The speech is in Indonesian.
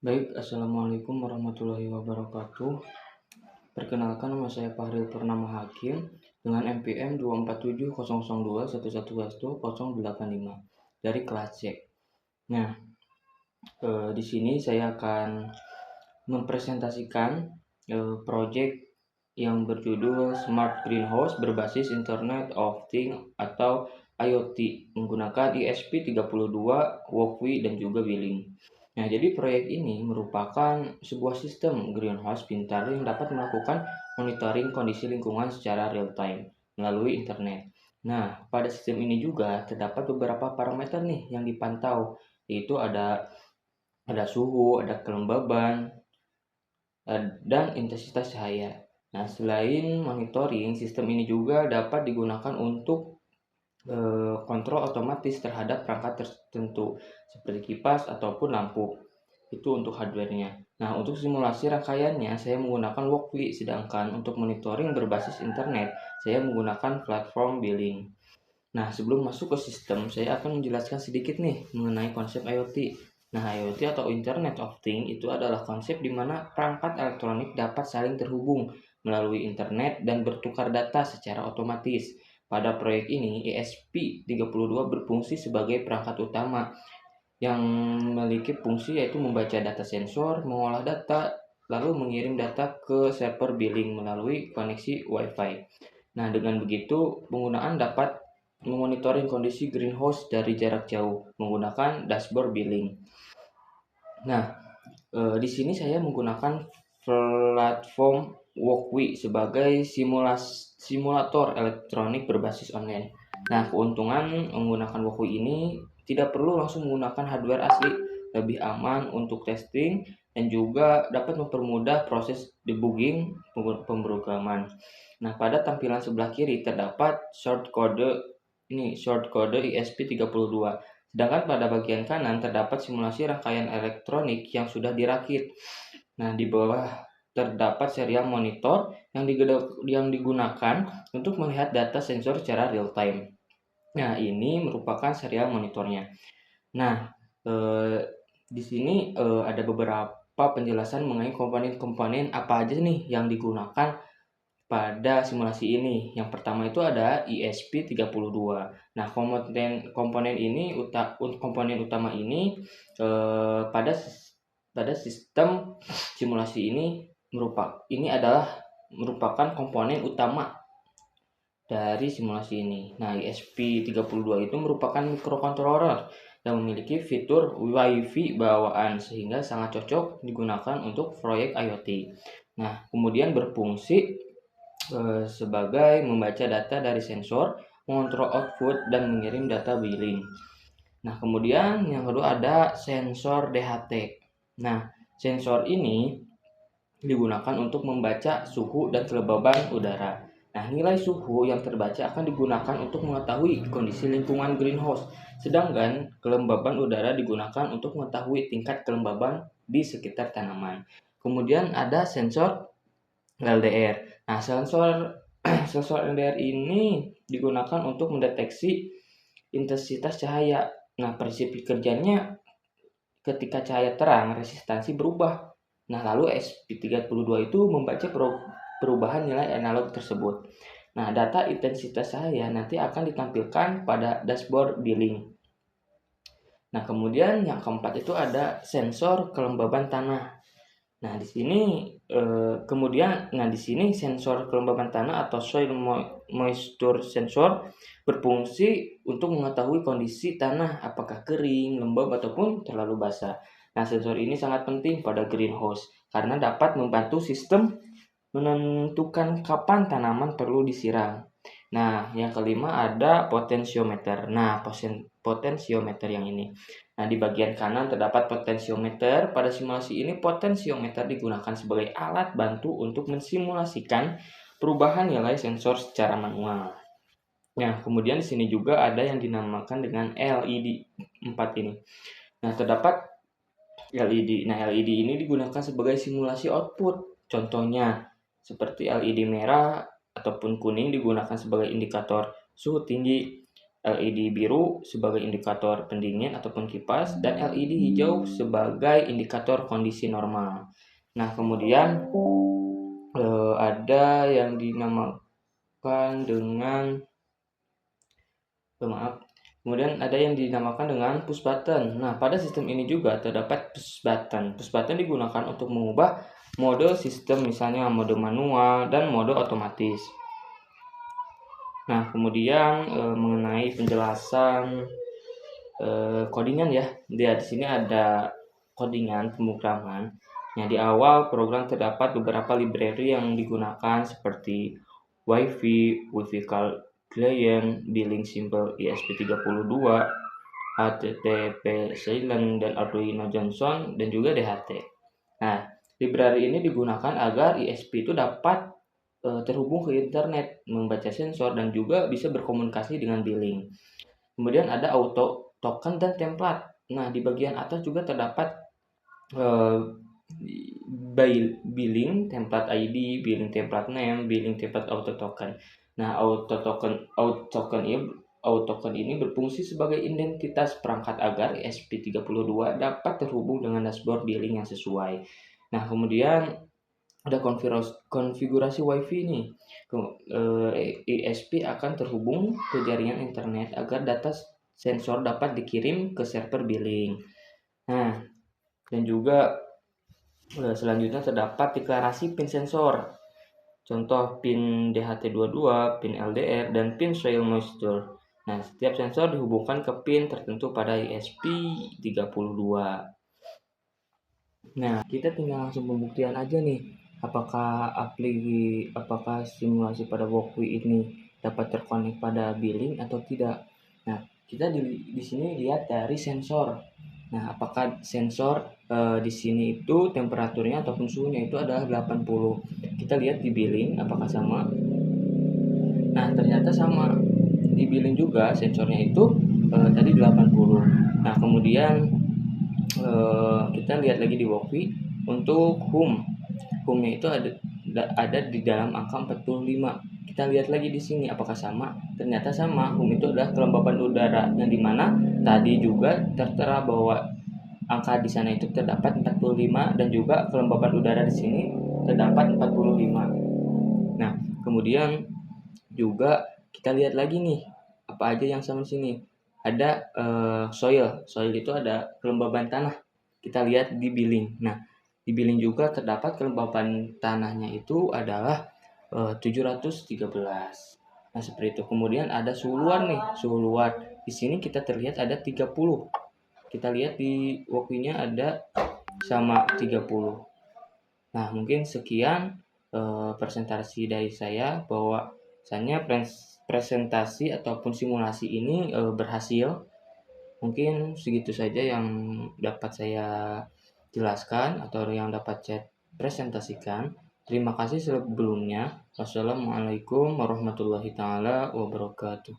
Baik, assalamualaikum warahmatullahi wabarakatuh. Perkenalkan, nama saya Fahril Purnama Hakim dengan NPM 2470021111085 dari kelas C. Nah, di sini saya akan mempresentasikan proyek yang berjudul Smart Greenhouse berbasis Internet of Things atau IoT menggunakan ESP32, Walkway, dan juga Billing. Nah, jadi proyek ini merupakan sebuah sistem greenhouse pintar yang dapat melakukan monitoring kondisi lingkungan secara real time melalui internet. Nah, pada sistem ini juga terdapat beberapa parameter nih yang dipantau, yaitu ada suhu, ada kelembaban, dan intensitas cahaya. Nah, selain monitoring, sistem ini juga dapat digunakan untuk kontrol otomatis terhadap perangkat tertentu seperti kipas ataupun lampu. Itu untuk hardware-nya. Nah, untuk simulasi rangkaiannya saya menggunakan Walkway, sedangkan untuk monitoring berbasis internet saya menggunakan platform Billing. Nah, sebelum masuk ke sistem, saya akan menjelaskan sedikit nih mengenai konsep IoT. Nah, IoT atau Internet of Things itu adalah konsep di mana perangkat elektronik dapat saling terhubung melalui internet dan bertukar data secara otomatis. Pada proyek ini, ESP32 berfungsi sebagai perangkat utama yang memiliki fungsi yaitu membaca data sensor, mengolah data, lalu mengirim data ke server billing melalui koneksi Wi-Fi. Nah, dengan begitu, penggunaan dapat memonitoring kondisi greenhouse dari jarak jauh menggunakan dashboard billing. Nah, di sini saya menggunakan platform Walkway sebagai simulator elektronik berbasis online. Nah, keuntungan menggunakan Walkway ini tidak perlu langsung menggunakan hardware asli, lebih aman untuk testing dan juga dapat mempermudah proses debugging pemrograman. Nah, pada tampilan sebelah kiri terdapat short code ESP32. Sedangkan pada bagian kanan terdapat simulasi rangkaian elektronik yang sudah dirakit. Nah, di bawah terdapat serial monitor yang digunakan untuk melihat data sensor secara real time. Nah, ini merupakan serial monitornya. Nah, di sini ada beberapa penjelasan mengenai komponen-komponen apa aja nih yang digunakan pada simulasi ini. Yang pertama itu ada ESP32. Nah, komponen utama ini pada sistem simulasi ini merupakan komponen utama dari simulasi ini. Nah, ESP32 itu merupakan microcontroller yang memiliki fitur Wi-Fi bawaan sehingga sangat cocok digunakan untuk proyek IoT. Nah, kemudian berfungsi sebagai membaca data dari sensor, mengontrol output, dan mengirim data billing. Nah, kemudian yang kedua ada sensor DHT. Nah, sensor ini digunakan untuk membaca suhu dan kelembaban udara. Nah, nilai suhu yang terbaca akan digunakan untuk mengetahui kondisi lingkungan greenhouse, sedangkan kelembaban udara digunakan untuk mengetahui tingkat kelembaban di sekitar tanaman. Kemudian ada sensor LDR. Nah, sensor LDR ini digunakan untuk mendeteksi intensitas cahaya. Nah, prinsip kerjanya ketika cahaya terang, resistansi berubah. Nah, lalu ESP32 itu membaca perubahan nilai analog tersebut. Nah, data intensitas cahaya nanti akan ditampilkan pada dashboard billing. Nah, kemudian yang keempat itu ada sensor kelembaban tanah. Nah, di sini sensor kelembaban tanah atau soil moisture sensor berfungsi untuk mengetahui kondisi tanah apakah kering, lembab ataupun terlalu basah. Nah, sensor ini sangat penting pada greenhouse karena dapat membantu sistem menentukan kapan tanaman perlu disiram. Nah, yang kelima ada potensiometer. Nah, potensiometer yang ini. Nah, di bagian kanan terdapat potensiometer. Pada simulasi ini, potensiometer digunakan sebagai alat bantu untuk mensimulasikan perubahan nilai sensor secara manual. Nah, kemudian di sini juga ada yang dinamakan dengan LED 4 ini. Nah, terdapat LED. Nah, LED ini digunakan sebagai simulasi output. Contohnya, seperti LED merah ataupun kuning digunakan sebagai indikator suhu tinggi, LED biru sebagai indikator pendingin ataupun kipas, dan LED hijau sebagai indikator kondisi normal. Nah, kemudian ada yang dinamakan dengan kemudian ada yang dinamakan dengan push button. Nah, pada sistem ini juga terdapat push button. Push button digunakan untuk mengubah mode sistem, misalnya mode manual dan mode otomatis. Nah, kemudian mengenai penjelasan codingan ya. Di sini ada codingan pemrograman. Nah, di awal program terdapat beberapa library yang digunakan seperti Wi-Fi client, billing simple ESP32, HTTP silent, dan Arduino Johnson, dan juga DHT. Nah, library ini digunakan agar ESP itu dapat terhubung ke internet, membaca sensor, dan juga bisa berkomunikasi dengan billing. Kemudian ada auto token dan template. Nah, di bagian atas juga terdapat billing template ID, billing template name, billing template auto token. Nah, auto token ini berfungsi sebagai identitas perangkat agar ESP32 dapat terhubung dengan dashboard billing yang sesuai. Nah, kemudian ada konfigurasi Wi-Fi nih. ESP akan terhubung ke jaringan internet agar data sensor dapat dikirim ke server billing. Nah, dan juga selanjutnya terdapat deklarasi pin sensor. Contoh pin DHT22, pin LDR, dan pin soil moisture. Nah, setiap sensor dihubungkan ke pin tertentu pada ESP32. Nah, kita tinggal langsung pembuktian aja nih. Apakah simulasi pada Walkway ini dapat terkonek pada billing atau tidak. Nah, kita di sini lihat dari sensor. Nah, apakah sensor di sini itu temperaturnya ataupun suhunya itu adalah 80. Kita lihat di billing apakah sama. Nah, ternyata sama. Di billing juga sensornya itu tadi 80. Nah, kemudian kita lihat lagi di Walkway untuk home-nya itu ada di dalam angka 45. Kita lihat lagi di sini apakah sama. Ternyata sama. Home itu adalah kelembapan udara yang dimana tadi juga tertera bahwa angka di sana itu terdapat 45 dan juga kelembapan udara di sini terdapat 45. Nah, kemudian juga kita lihat lagi nih apa aja yang sama sini. Ada soil itu ada kelembaban tanah. Kita lihat di billing. Nah, di billing juga terdapat kelembapan tanahnya itu adalah 713. Nah, seperti itu. Kemudian ada suhu luar nih, suhu luar. Di sini kita terlihat ada 30. Kita lihat di Walkway-nya ada sama 30. Nah, mungkin sekian presentasi dari saya bahwa presentasi ataupun simulasi ini berhasil. Mungkin segitu saja yang dapat saya jelaskan atau yang dapat saya presentasikan. Terima kasih sebelumnya. Wassalamualaikum warahmatullahi taala wabarakatuh.